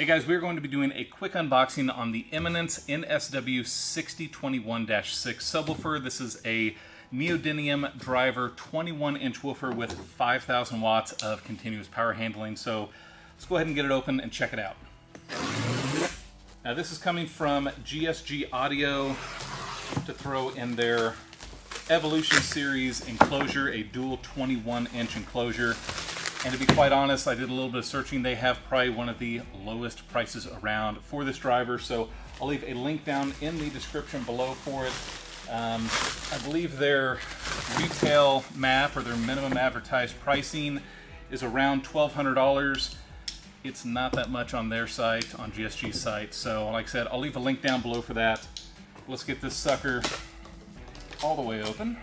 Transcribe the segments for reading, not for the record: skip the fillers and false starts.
Hey guys, we're going to be doing a quick unboxing on the Eminence NSW6021-6 subwoofer. This is a neodymium driver 21-inch woofer with 5,000 watts of continuous power handling. So let's go ahead and get it open and check it out. Now this is coming from GSG Audio to throw in their Evolution Series enclosure, a dual 21-inch enclosure. And to be quite honest, I did a little bit of searching. They have probably one of the lowest prices around for this driver. So I'll leave a link down in the description below for it. I believe their retail MAP or their minimum advertised pricing is around $1,200. It's not that much on their site, on GSG's site. So like I said, I'll leave a link down below for that. Let's get this sucker all the way open.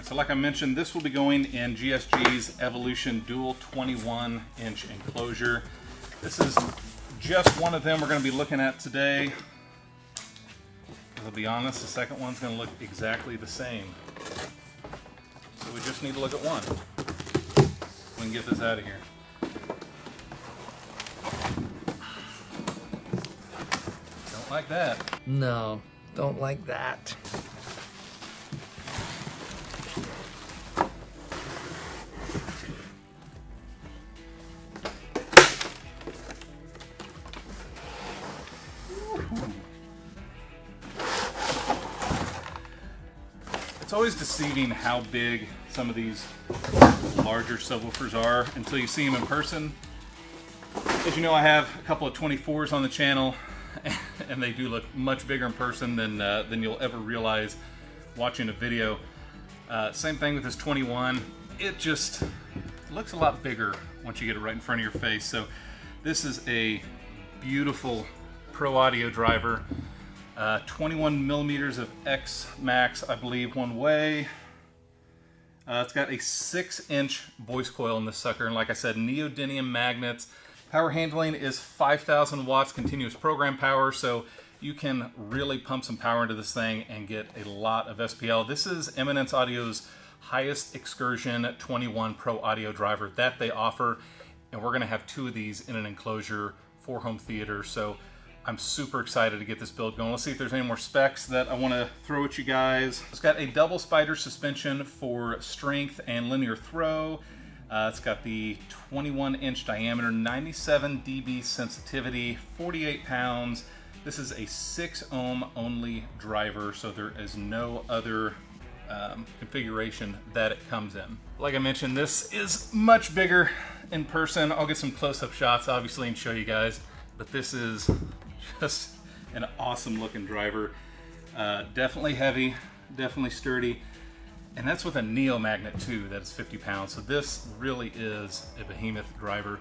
So like I mentioned, this will be going in GSG's Evolution Dual 21-inch enclosure. This is just one of them we're going to be looking at today. I'll be honest, the second one's going to look exactly the same. So we just need to look at one. We can get this out of here. Don't like that. No, don't like that. It's always deceiving how big some of these larger subwoofers are until you see them in person. As you know, I have a couple of 24s on the channel, and they do look much bigger in person than you'll ever realize watching a video. Same thing with this 21. It just looks a lot bigger once you get it right in front of your face. So this is a beautiful pro audio driver. 21 millimeters of X Max, I believe, one way. It's got a 6-inch voice coil in this sucker, and like I said, neodymium magnets. Power handling is 5,000 watts continuous program power, so you can really pump some power into this thing and get a lot of SPL. This is Eminence Audio's highest excursion 21 Pro audio driver that they offer, and we're going to have 2 of these in an enclosure for home theater. So I'm super excited to get this build going. Let's see if there's any more specs that I want to throw at you guys. It's got a double spider suspension for strength and linear throw. It's got the 21-inch diameter, 97 dB sensitivity, 48 pounds. This is a 6-ohm only driver, so there is no other configuration that it comes in. Like I mentioned, this is much bigger in person. I'll get some close-up shots, obviously, and show you guys. But this is just an awesome looking driver. Definitely heavy, definitely sturdy. And that's with a Neo magnet too, that's 50 pounds. So this really is a behemoth driver.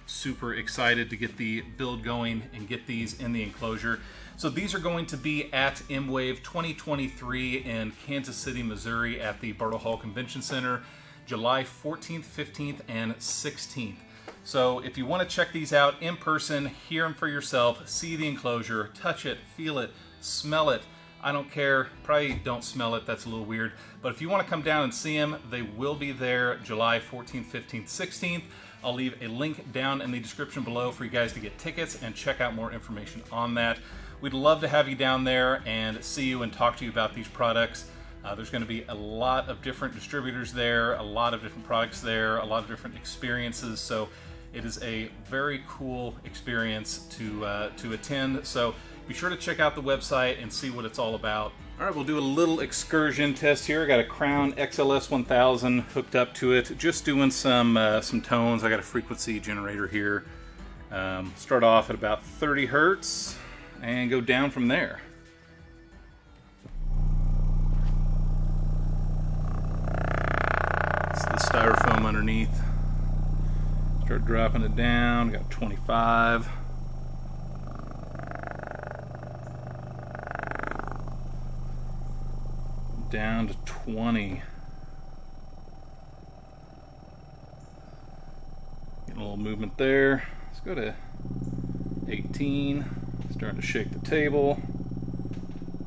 Super excited to get the build going and get these in the enclosure. So these are going to be at MWAVE 2023 in Kansas City, Missouri at the Bartle Hall Convention Center, July 14th, 15th, and 16th. So if you want to check these out in person, hear them for yourself, see the enclosure, touch it, feel it, smell it. I don't care, probably don't smell it, that's a little weird. But if you want to come down and see them, they will be there July 14th, 15th, 16th. I'll leave a link down in the description below for you guys to get tickets and check out more information on that. We'd love to have you down there and see you and talk to you about these products. There's going to be a lot of different distributors there, a lot of different products there, a lot of different experiences. So it is a very cool experience to attend. So be sure to check out the website and see what it's all about. All right, we'll do a little excursion test here. I got a Crown XLS 1000 hooked up to it, just doing some tones. I got a frequency generator here. Start off at about 30 hertz and go down from there. It's the styrofoam underneath. Start dropping it down, got 25. Down to 20. Getting a little movement there. Let's go to 18. Starting to shake the table.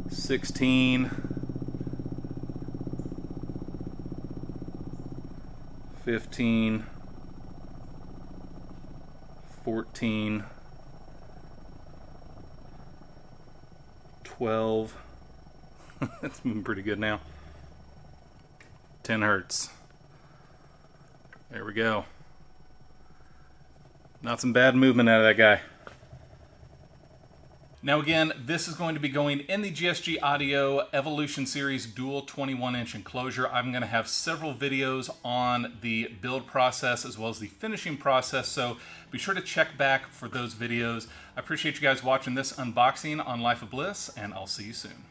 16. 15, 14, 12. That's moving pretty good now. 10 hertz. There we go. Not some bad movement out of that guy. Now again, this is going to be going in the GSG Audio Evolution Series dual 21-inch enclosure. I'm going to have several videos on the build process as well as the finishing process, so be sure to check back for those videos. I appreciate you guys watching this unboxing on Life of Bliss, and I'll see you soon.